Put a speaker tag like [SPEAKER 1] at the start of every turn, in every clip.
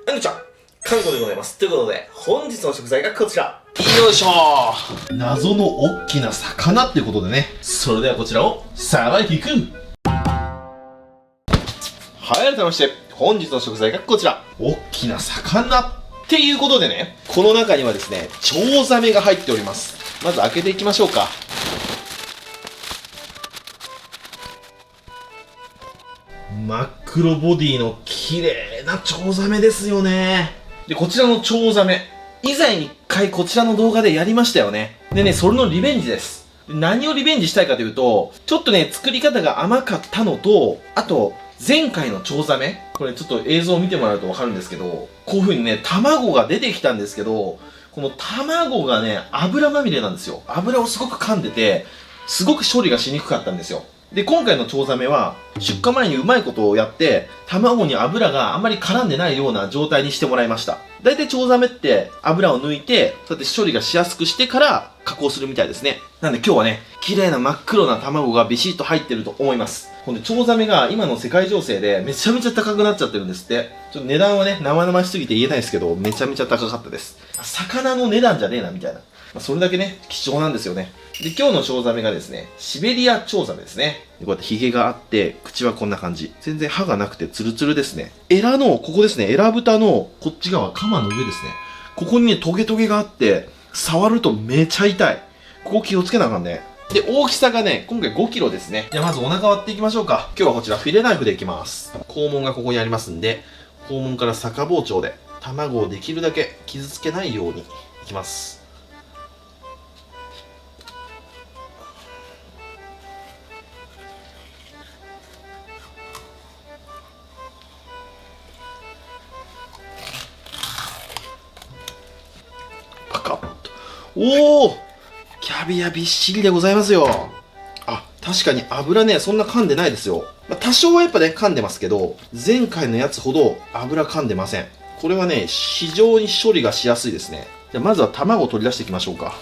[SPEAKER 1] こんにちは、かんこでございます。ということで、本日の食材がこちら。
[SPEAKER 2] よいしょー。謎の大きな魚っていうことでね。それではこちらをさばいていく。はい、改めまして、本日の食材がこちら。大きな魚っていうことでね、この中にはですね、チョウザメが入っております。まず開けていきましょうか。真っ黒ボディの綺麗なチョウザメですよね。で、こちらのチョウザメ、以前1回こちらの動画でやりましたよね。でね、それのリベンジです。何をリベンジしたいかというと、ちょっとね、作り方が甘かったのと、あと、前回のチョウザメ、これちょっと映像を見てもらうとわかるんですけど、こういう風にね、卵が出てきたんですけど、この卵がね、油まみれなんですよ。油をすごく噛んでて、すごく処理がしにくかったんですよ。で、今回のチョウザメは、出荷前にうまいことをやって、卵に油があんまり絡んでないような状態にしてもらいました。だいたいチョウザメって油を抜いて、そうやって処理がしやすくしてから加工するみたいですね。なんで今日はね、綺麗な真っ黒な卵がビシッと入ってると思います。ほんで、チョウザメが今の世界情勢でめちゃめちゃ高くなっちゃってるんですって。ちょっと値段はね、生々しすぎて言えないですけど、めちゃめちゃ高かったです。魚の値段じゃねえな、みたいな。それだけね、貴重なんですよね。で、今日のチョウザメがですね、シベリアチョウザメですね。でこうやってヒゲがあって、口はこんな感じ。全然歯がなくてツルツルですね。エラの、ここですね、エラ蓋のこっち側、カマの上ですね。ここにね、トゲトゲがあって、触るとめちゃ痛い。ここ気をつけなあかんね。で、大きさがね、今回5キロですね。じゃあまずお腹割っていきましょうか。今日はこちらフィレナイフでいきます。肛門がここにありますんで、肛門から逆包丁で卵をできるだけ傷つけないようにいきます。パカッと。おお、キャビアびっしりでございますよ。あ、確かに油ね、そんな噛んでないですよ。多少はやっぱね、噛んでますけど、前回のやつほど油噛んでません。これはね、非常に処理がしやすいですね。じゃあまずは卵を取り出していきましょうか。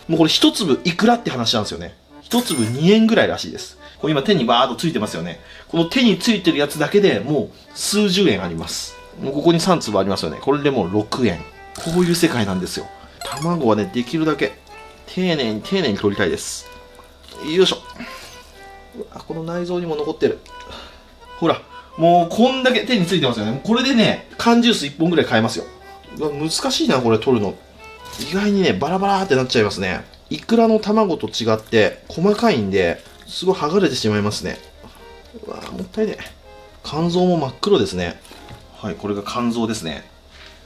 [SPEAKER 2] もうこれ一粒いくらって話なんですよね。一粒2円ぐらいらしいです。これ今手にバーっとついてますよね。この手についてるやつだけでもう数十円あります。もうここに3粒ありますよね。これでもう6円。こういう世界なんですよ。卵はね、できるだけ丁寧に取りたいです。よいしょ。この内臓にも残ってる。ほら、もうこんだけ手についてますよね。これでね、缶ジュース1本ぐらい買えますよ。難しいな、これ取るの。意外にね、バラバラってなっちゃいますね。イクラの卵と違って細かいんで、すごい剥がれてしまいますね。うわー、もったいね。肝臓も真っ黒ですね。はい、これが肝臓ですね。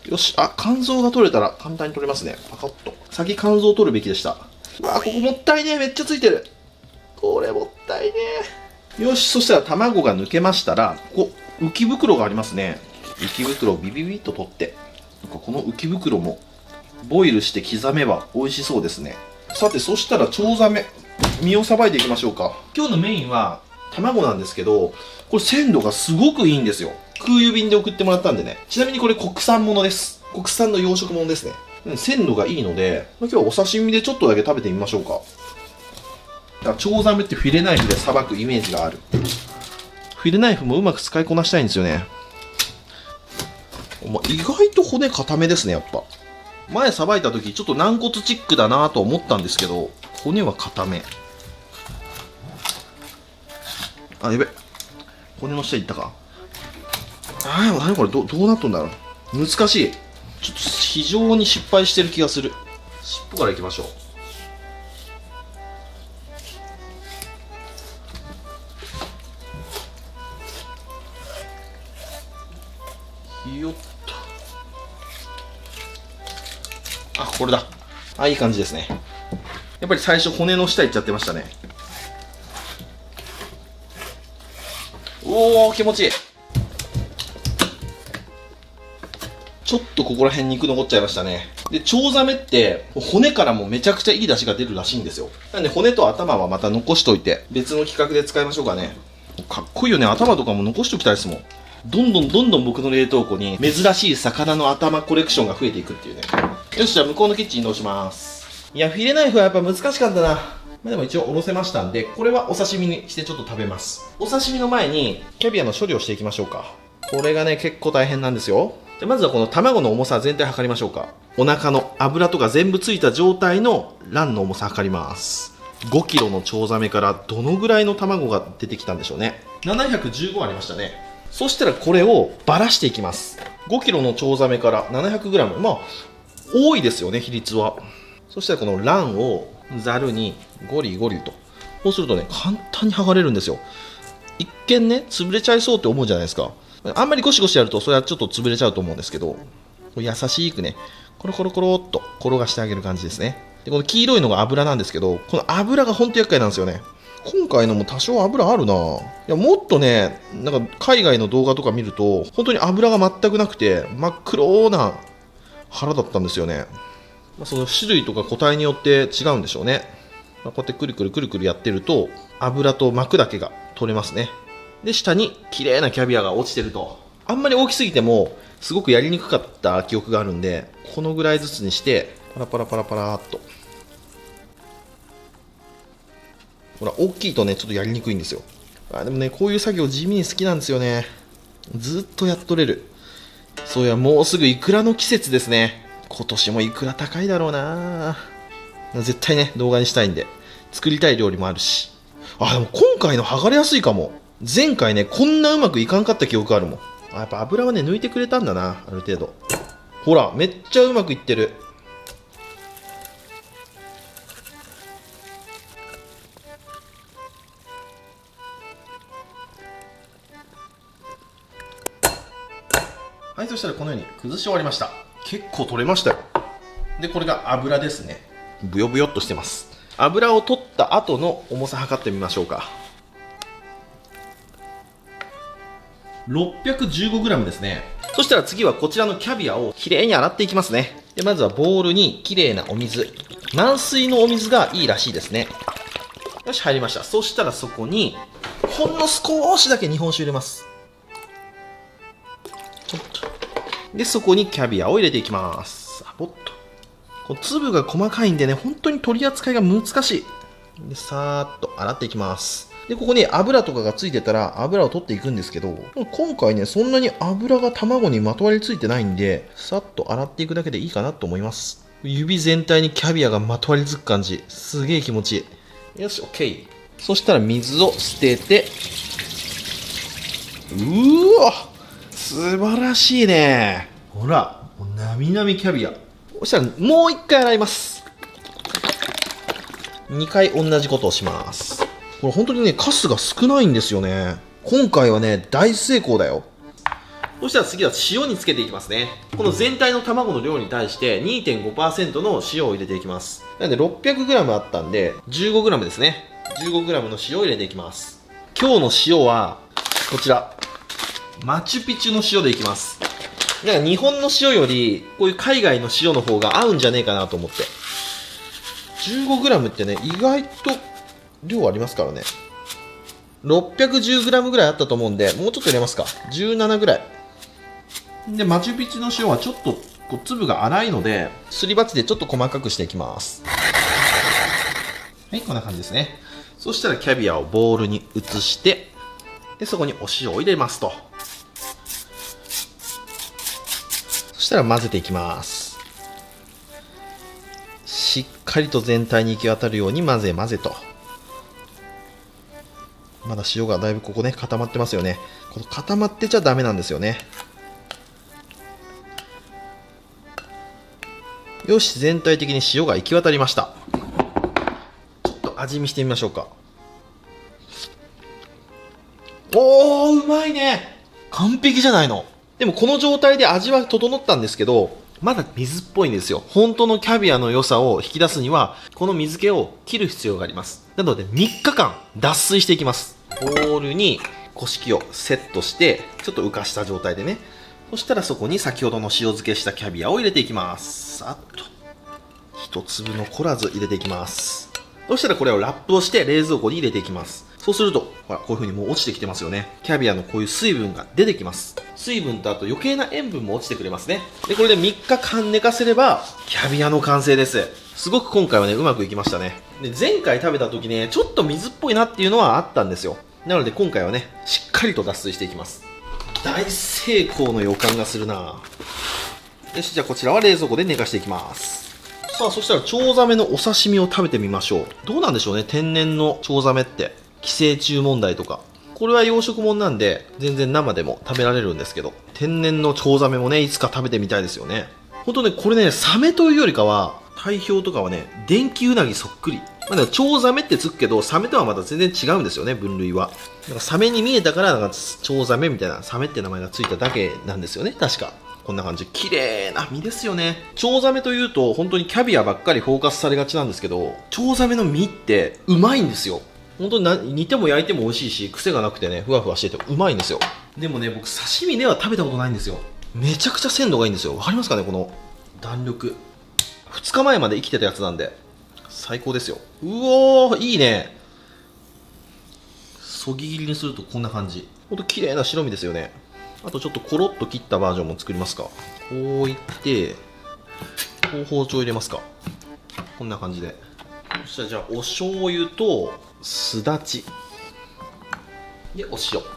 [SPEAKER 2] よし、あ、肝臓が取れたら簡単に取れますね。パカッと。先肝臓を取るべきでした。うわー、ここもったいねえ。めっちゃついてる。これもったいねえ。よし、そしたら卵が抜けましたら、ここ、浮き袋がありますね。浮き袋をビビビッと取って、この浮き袋もボイルして刻めば美味しそうですね。さて、そしたらチョウザメ、身をさばいていきましょうか。今日のメインは卵なんですけど、これ鮮度がすごくいいんですよ。空輸便で送ってもらったんでね。ちなみにこれ国産ものです。国産の養殖ものですね。鮮度がいいので、今日はお刺身でちょっとだけ食べてみましょうか。チョウザメってフィレナイフでさばくイメージがある。フィレナイフもうまく使いこなしたいんですよね。意外と骨固めですね、やっぱ。前さばいた時ちょっと軟骨チックだなと思ったんですけど、骨は固め。あ、やべ。骨の下いったか。何これ、どうなっとんだろう。難しい。ちょっと非常に失敗してる気がする。尻尾からいきましょう。よっと。あ、これだ。あ、いい感じですね。やっぱり最初骨の下いっちゃってましたね。おー、気持ちいい。ちょっとここら辺肉残っちゃいましたね。で、チョウザメって骨からもめちゃくちゃいい出汁が出るらしいんですよ。なんで骨と頭はまた残しといて別の企画で使いましょうかね。かっこいいよね。頭とかも残しておきたいですもん。どんどん僕の冷凍庫に珍しい魚の頭コレクションが増えていくっていうね。よし、じゃあ向こうのキッチン移動します。いや、フィレナイフはやっぱ難しかったな。でも一応おろせましたんで、これはお刺身にしてちょっと食べます。お刺身の前にキャビアの処理をしていきましょうか。これがね、結構大変なんですよ。じゃまずはこの卵の重さ全体測りましょうか。お腹の油とか全部ついた状態の卵の重さ測ります。5キロのチョウザメからどのぐらいの卵が出てきたんでしょうね。715ありましたね。そしたらこれをばらしていきます。5キロのチョウザメから 700g。まあ、多いですよね、比率は。そしたらこの卵をざるにゴリゴリと。そうするとね、簡単に剥がれるんですよ。一見ね、潰れちゃいそうって思うじゃないですか。あんまりゴシゴシやるとそれはちょっと潰れちゃうと思うんですけど、優しくね、コロコロコロっと転がしてあげる感じですね。で、この黄色いのが油なんですけど、この油が本当厄介なんですよね。今回のも多少油あるな。いや、もっとね、なんか海外の動画とか見ると、本当に油が全くなくて、真っ黒な腹だったんですよね。その種類とか個体によって違うんでしょうね。こうやってくるくるくるくるやってると、油と膜だけが取れますね。で、下に綺麗なキャビアが落ちてると。あんまり大きすぎても、すごくやりにくかった記憶があるんで、このぐらいずつにして、パラパラパラパラーっと。ほら、大きいとね、ちょっとやりにくいんですよ。でもね、こういう作業地味に好きなんですよね。ずっとやっとれる。そういや、もうすぐイクラの季節ですね。今年もイクラ高いだろうな。絶対ね、動画にしたいんで。作りたい料理もあるし。でも今回の剥がれやすいかも。前回ね、こんなうまくいかんかった記憶あるもん。やっぱ油はね、抜いてくれたんだな、ある程度。ほら、めっちゃうまくいってる。はい、そしたらこのように崩し終わりました。結構取れましたよ。で、これが油ですね。ブヨブヨっとしてます。油を取った後の重さ測ってみましょうか。615g ですね。そしたら次はこちらのキャビアをきれいに洗っていきますね。で、まずはボウルにきれいなお水。軟水のお水がいいらしいですね。よし、入りました。そしたらそこに、ほんの少しだけ日本酒入れます。ちょっと。で、そこにキャビアを入れていきます。ぼっと。この粒が細かいんでね、本当に取り扱いが難しい。で、さーっと洗っていきます。で、ここに油とかがついてたら油を取っていくんですけど、今回ね、そんなに油が卵にまとわりついてないんで、さっと洗っていくだけでいいかなと思います。指全体にキャビアがまとわりつく感じ。すげえ気持ちいい。よし、OK。そしたら水を捨てて、わ素晴らしいね。ほら、なみなみキャビア。そしたらもう一回洗います。2回同じことをします。これ本当にね、カスが少ないんですよね。今回はね、大成功だよ。そしたら次は塩につけていきますね。この全体の卵の量に対して 2.5% の塩を入れていきます。なので 600g あったんで 15g ですね。15g の塩を入れていきます。今日の塩はこちらマチュピチュの塩でいきます。なんか日本の塩よりこういう海外の塩の方が合うんじゃねえかなと思って。15g ってね、意外と量ありますからね。610g ぐらいあったと思うんで、もうちょっと入れますか。17ぐらい。で、マチュピチュの塩はちょっとこう粒が粗いので、すり鉢でちょっと細かくしていきます。はい、こんな感じですね。そしたらキャビアをボウルに移して、で、そこにお塩を入れますと。そしたら混ぜていきます。しっかりと全体に行き渡るように混ぜ混ぜと。まだ塩がだいぶここね、固まってますよね。この固まってちゃダメなんですよね。よし、全体的に塩が行き渡りました。ちょっと味見してみましょうか。おー、うまいね。完璧じゃないの。でもこの状態で味は整ったんですけど、まだ水っぽいんですよ。本当のキャビアの良さを引き出すには、この水気を切る必要があります。なので3日間脱水していきます。ボウルにこし器をセットして、ちょっと浮かした状態でね。そしたらそこに先ほどの塩漬けしたキャビアを入れていきます。さっと。一粒残らず入れていきます。そしたらこれをラップをして冷蔵庫に入れていきます。そうすると、ほら、こういう風にもう落ちてきてますよね。キャビアのこういう水分が出てきます。水分とあと余計な塩分も落ちてくれますね。で、これで3日間寝かせれば、キャビアの完成です。すごく今回はね、うまくいきましたね。で、前回食べた時ね、ちょっと水っぽいなっていうのはあったんですよ。なので今回はね、しっかりと脱水していきます。大成功の予感がするな。よし、じゃあこちらは冷蔵庫で寝かしていきます。さあ、そしたらチョウザメのお刺身を食べてみましょう。どうなんでしょうね、天然のチョウザメって。寄生虫問題とか。これは養殖物なんで、全然生でも食べられるんですけど、天然のチョウザメもね、いつか食べてみたいですよね。ほんとね、これね、サメというよりかは、体表とかはね、電気ウナギそっくり。まあ、でもチョウザメってつくけど、サメとはまた全然違うんですよね、分類は。なんかサメに見えたから、なんかチョウザメみたいな、サメって名前がついただけなんですよね、確か。こんな感じ。綺麗な身ですよね。チョウザメというと、本当にキャビアばっかりフォーカスされがちなんですけど、チョウザメの身ってうまいんですよ。本当に煮ても焼いても美味しいし、癖がなくてね、ふわふわしててうまいんですよ。でもね、僕刺身では食べたことないんですよ。めちゃくちゃ鮮度がいいんですよ。わかりますかね、この弾力。2日前まで生きてたやつなんで、最高ですよ。うおー、いいね。そぎ切りにするとこんな感じ。ほんと綺麗な白身ですよね。あとちょっとコロッと切ったバージョンも作りますか。こういって、こう包丁入れますか。こんな感じで。そしたらじゃあお醤油とすだちでお塩、こ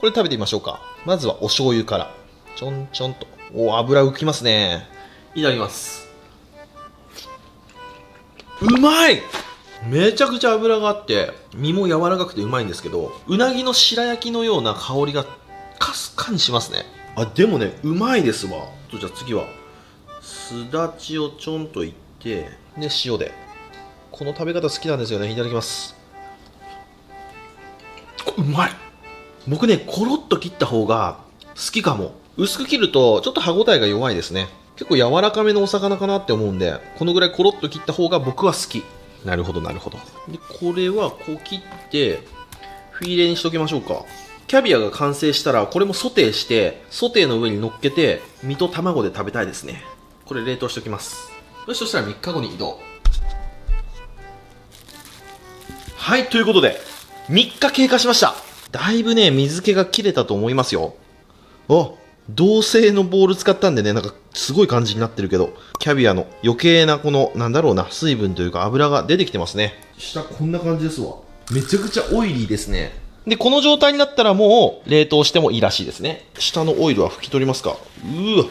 [SPEAKER 2] れ食べてみましょうか。まずはお醤油からちょんちょんと。お、油浮きますね。いただきます。うまい。めちゃくちゃ油があって身も柔らかくてうまいんですけど、うなぎの白焼きのような香りがかすかにしますね。あ、でもね、うまいですわ。じゃあ次はすだちをちょんといって、で塩で。この食べ方好きなんですよね。いただきます。うまい。僕ね、コロッと切った方が好きかも。薄く切るとちょっと歯ごたえが弱いですね。結構柔らかめのお魚かなって思うんで、このぐらいコロッと切った方が僕は好き。なるほどなるほど。でこれはこう切ってフィレにしときましょうか。キャビアが完成したらこれもソテーして、ソテーの上に乗っけて身と卵で食べたいですね。これ冷凍しておきます。よし、そしたら3日後に移動。はい、ということで3日経過しました。だいぶね、水気が切れたと思いますよ。あ、銅製のボール使ったんでね、なんかすごい感じになってるけど、キャビアの余計なこのなんだろうな、水分というか油が出てきてますね。下こんな感じですわ。めちゃくちゃオイリーですね。でこの状態になったらもう冷凍してもいいらしいですね。下のオイルは拭き取りますか。うわ、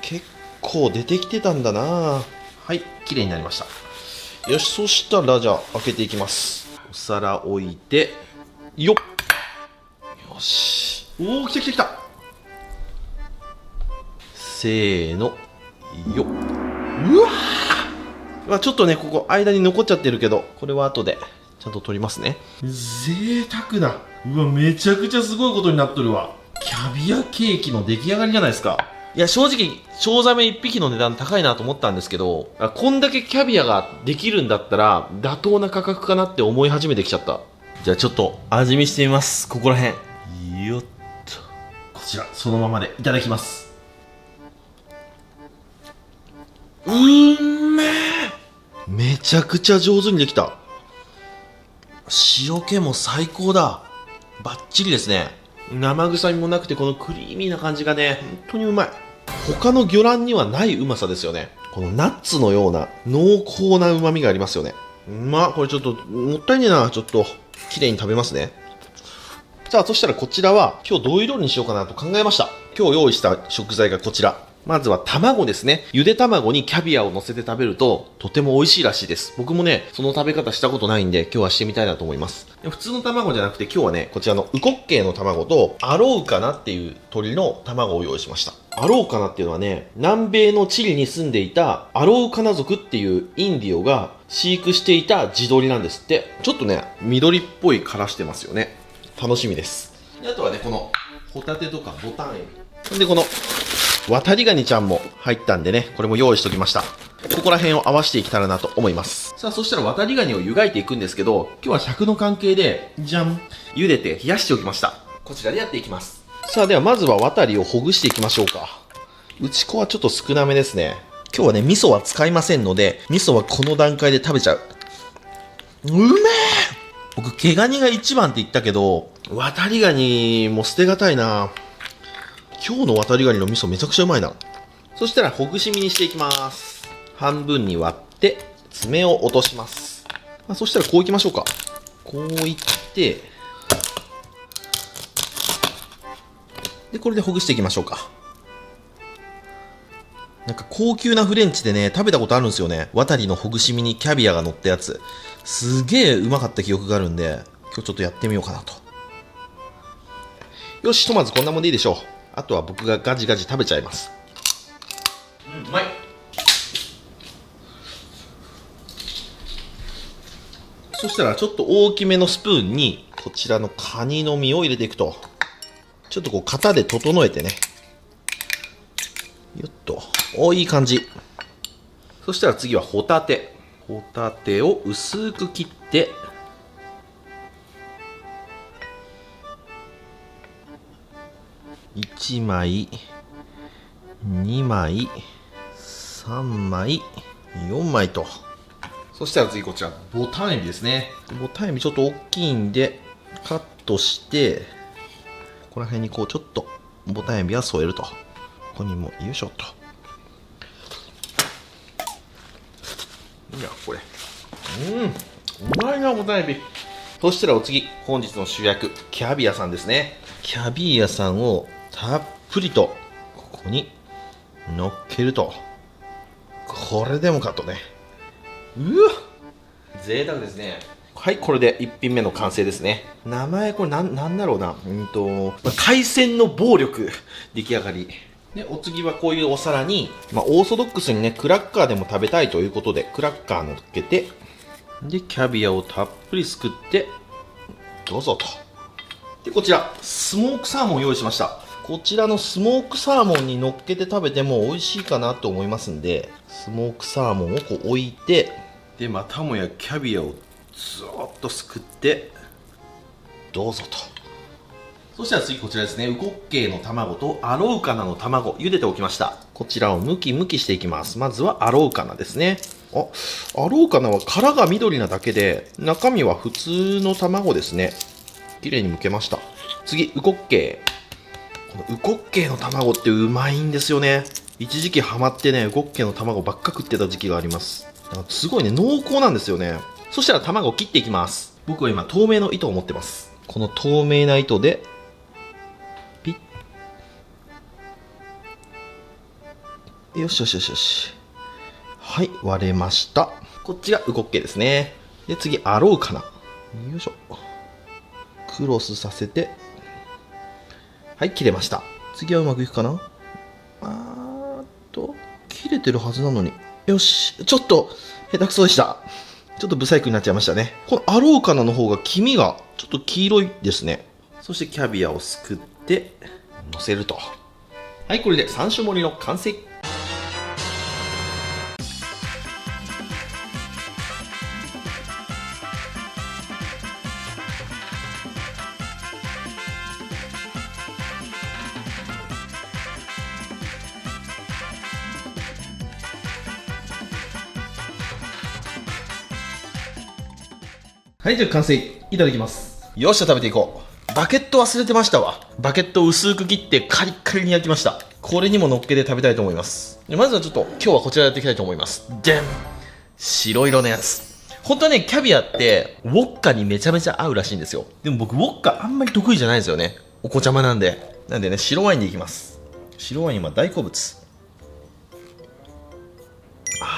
[SPEAKER 2] 結構出てきてたんだな。はい、綺麗になりました。よし、そしたらじゃあ開けていきます。お皿置いて、よっ、よし。おお、来た来た来た。せーの、よっ。うわー、ちょっとね、ここ間に残っちゃってるけど、これは後でちゃんと取りますね。贅沢だ。うわ、めちゃくちゃすごいことになっとるわ。キャビアケーキの出来上がりじゃないですか。いや、正直チョウザメ1匹の値段高いなと思ったんですけど、こんだけキャビアができるんだったら妥当な価格かなって思い始めてきちゃった。じゃあちょっと味見してみます。ここらへんよっと、こちらそのままでいただきます。めちゃくちゃ上手にできた。塩気も最高だ。バッチリですね。生臭みもなくて、このクリーミーな感じがね、本当にうまい。他の魚卵にはないうまさですよね。このナッツのような濃厚な旨味がありますよね。これちょっともったいねえな。ちょっと綺麗に食べますね。さあ、そしたらこちらは今日どういう料理にしようかなと考えました。今日用意した食材がこちら。まずは卵ですね。ゆで卵にキャビアを乗せて食べるととても美味しいらしいです。僕もね、その食べ方したことないんで今日はしてみたいなと思います。普通の卵じゃなくて今日はね、こちらのウコッケイの卵とアロウカナっていう鳥の卵を用意しました。アロウカナっていうのはね、南米のチリに住んでいたアロウカナ族っていうインディオが飼育していた地鶏なんですって。ちょっとね、緑っぽい殻してますよね。楽しみです。であとはね、このホタテとかボタンエビで、この渡りガニちゃんも入ったんでね、これも用意しておきました。ここら辺を合わせていけたらなと思います。さあ、そしたら渡りガニを湯がいていくんですけど、今日は100の関係でじゃん、茹でて冷やしておきました。こちらでやっていきます。さあ、ではまずは渡りをほぐしていきましょうか。内子はちょっと少なめですね。今日はね、味噌は使いませんので、味噌はこの段階で食べちゃう。うめえ。僕毛ガニが一番って言ったけど、渡りガニも捨てがたいな。今日の渡りガニの味噌めちゃくちゃうまいな。そしたらほぐし身にしていきます。半分に割って爪を落とします。そしたらこういきましょうか。こういって、で、これでほぐしていきましょうか。なんか高級なフレンチでね、食べたことあるんですよね。ワタリのほぐし身にキャビアが乗ったやつ。すげえうまかった記憶があるんで、今日ちょっとやってみようかなと。よし、ひとまずこんなもんでいいでしょう。あとは僕がガジガジ食べちゃいます。
[SPEAKER 1] うまい。
[SPEAKER 2] そしたらちょっと大きめのスプーンにこちらのカニの身を入れていくと、ちょっとこう型で整えてね、よっと、いい感じ。そしたら次はホタテを薄く切って、1枚2枚3枚4枚と。そしたら次こちらボタンエビですね。ボタンエビちょっと大きいんでカットして、ここら辺にこうちょっとボタンエビは添えると。ここにもよいしょっと。いやこれうまいなボタンエビ。そしたらお次、本日の主役キャビアさんですね。キャビアさんをたっぷりとここに乗っけると。これでもかとね。うわ贅沢ですね。はい、これで1品目の完成ですね。名前これなんだろうな。海鮮の暴力出来上がり。で、お次はこういうお皿に、オーソドックスにね、クラッカーでも食べたいということで、クラッカー乗っけて、で、キャビアをたっぷりすくって、どうぞと。で、こちら、スモークサーモンを用意しました。こちらのスモークサーモンに乗っけて食べても美味しいかなと思いますんで、スモークサーモンをこう置いて、で、またもやキャビアをずーっとすくって、どうぞと。そしたら次こちらですね。ウコッケイの卵とアロウカナの卵、茹でておきました。こちらをムキムキしていきます。まずはアロウカナですね。アロウカナは殻が緑なだけで、中身は普通の卵ですね。綺麗に剥けました。次、ウコッケイ。このウコッケイの卵ってうまいんですよね。一時期ハマってね、ウコッケイの卵ばっか食ってた時期があります。すごいね、濃厚なんですよね。そしたら卵を切っていきます。僕は今、透明の糸を持ってます。この透明な糸で、ピッ。よしよしよしよし。はい、割れました。こっちがウコッケイですね。で、次、アロウカナ。よいしょ。クロスさせて、はい、切れました。次はうまくいくかな。切れてるはずなのに。よし、ちょっと下手くそでした。ちょっとブサイクになっちゃいましたね。このアローカナの方が黄身がちょっと黄色いですね。そしてキャビアをすくって乗せると。はい、これで3種盛りの完成。はい、じゃあ完成。いただきます。よっしゃ、食べていこう。バケット忘れてましたわ。バケットを薄く切ってカリッカリに焼きました。これにも乗っけて食べたいと思います。でまずはちょっと今日はこちらやっていきたいと思います。でん、白色のやつ。本当はね、キャビアってウォッカにめちゃめちゃ合うらしいんですよ。でも僕ウォッカあんまり得意じゃないんですよね。お子ちゃまなんで。なんでね、白ワインでいきます。白ワインは大好物。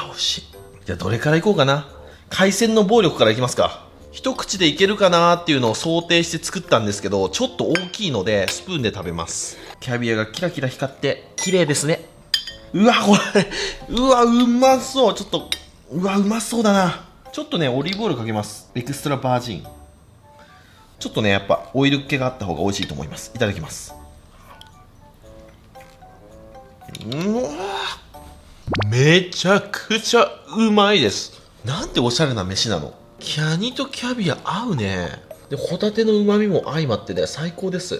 [SPEAKER 2] 美味しい。じゃあどれからいこうかな。海鮮の暴力からいきますか。一口でいけるかなーっていうのを想定して作ったんですけど、ちょっと大きいのでスプーンで食べます。キャビアがキラキラ光って綺麗ですね。うわこれうわうまそう。ちょっとうわうまそうだな。ちょっとねオリーブオイルかけます。エクストラバージン。ちょっとねやっぱオイル気があった方が美味しいと思います。いただきます。うわめちゃくちゃうまいです。なんておしゃれな飯なの。カニとキャビア合うね。でホタテのうまみも相まってね最高です。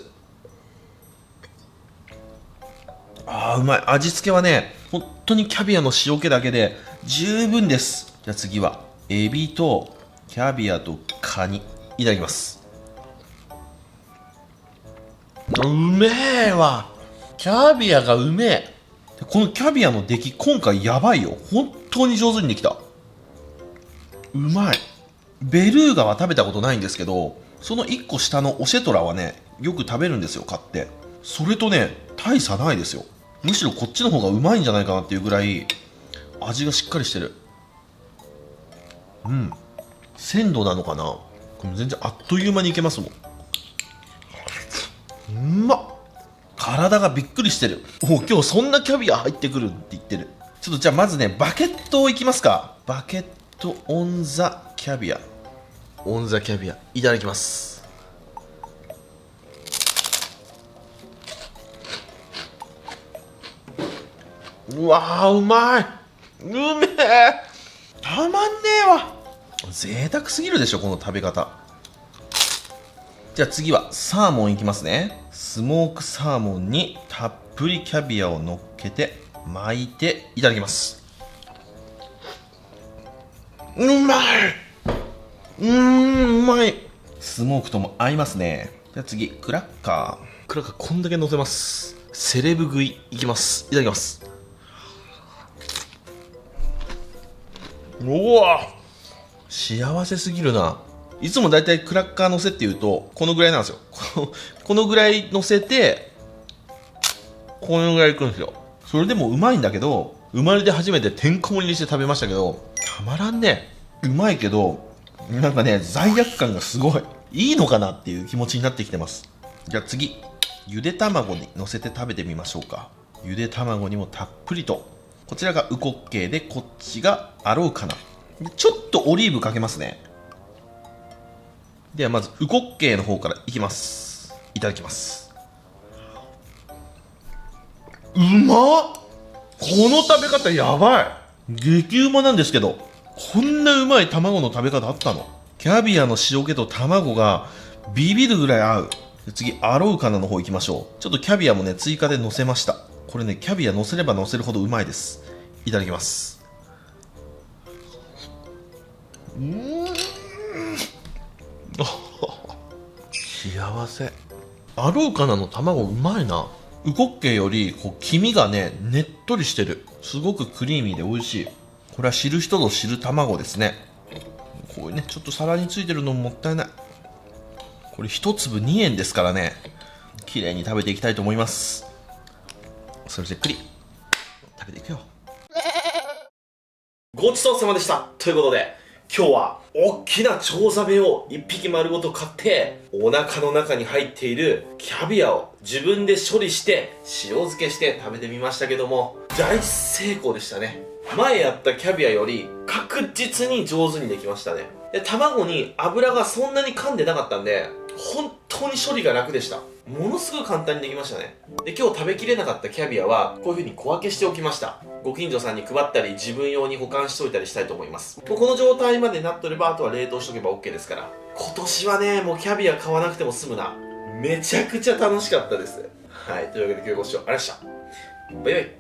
[SPEAKER 2] うまい。味付けはね本当にキャビアの塩気だけで十分です。じゃあ次はエビとキャビアとカニいただきます。うめえわ。キャビアがうめえ。このキャビアの出来今回やばいよ。本当に上手にできた。うまい。ベルーガは食べたことないんですけど、その1個下のオシェトラはねよく食べるんですよ。買ってそれとね、大差ないですよ。むしろこっちの方がうまいんじゃないかなっていうぐらい味がしっかりしてる。うん、鮮度なのかな、これ全然あっという間にいけますもん。うまっ、体がびっくりしてる。お、今日そんなキャビア入ってくるって言ってる。ちょっとじゃあまずね、バケットいきますか。バケットオンザキャビア。オンザキャビア、いただきます。うわー、うまい。うめえ。たまんねえわ。贅沢すぎるでしょ、この食べ方。じゃあ次はサーモンいきますね。スモークサーモンにたっぷりキャビアを乗っけて巻いていただきます。うまい。うまい。スモークとも合いますね。じゃあ次、クラッカー。クラッカーこんだけ乗せます。セレブ食いいきます。いただきます。うわ、幸せすぎるな。いつもだいたいクラッカー乗せっていうとこのぐらいなんですよ。このぐらい乗せてこのぐらいいくんですよ。それでもうまいんだけど、生まれて初めててんこ盛りにして食べましたけど、たまらんね。うまいけどなんかね、罪悪感がすごい。いいのかなっていう気持ちになってきてます。じゃあ次、ゆで卵に乗せて食べてみましょうか。ゆで卵にもたっぷりと。こちらがウコッケイで、こっちがアローかな。ちょっとオリーブかけますね。ではまずウコッケイの方からいきます。いただきます。うまっ。この食べ方やばい。激うまなんですけど、こんなうまい卵の食べ方あったの？キャビアの塩気と卵がビビるぐらい合う。次、アローカナの方行きましょう。ちょっとキャビアもね、追加で乗せました。これね、キャビア乗せれば乗せるほどうまいです。いただきます。幸せ。アローカナの卵うまいな。ウコッケイよりこう黄身がね、ねっとりしてる。すごくクリーミーで美味しい。これは知る人ぞ知る卵ですね。こういうね、ちょっと皿についてるのももったいない。これ1粒2円ですからね。綺麗に食べていきたいと思います。それじっくり食べていくよ。
[SPEAKER 1] ごちそうさまでした。ということで、今日は大きなチョウザメを1匹丸ごと買って、お腹の中に入っているキャビアを自分で処理して塩漬けして食べてみましたけども、大成功でしたね。前やったキャビアより確実に上手にできましたね。で、卵に油がそんなに噛んでなかったんで、本当に処理が楽でした。ものすごく簡単にできましたね。で、今日食べきれなかったキャビアはこういう風に小分けしておきました。ご近所さんに配ったり自分用に保管しておいたりしたいと思います。もうこの状態までなっとればあとは冷凍しとけば OK ですから。今年はね、もうキャビア買わなくても済むな。めちゃくちゃ楽しかったです。はい、というわけで今日ご視聴ありがとうございました。バイバイ。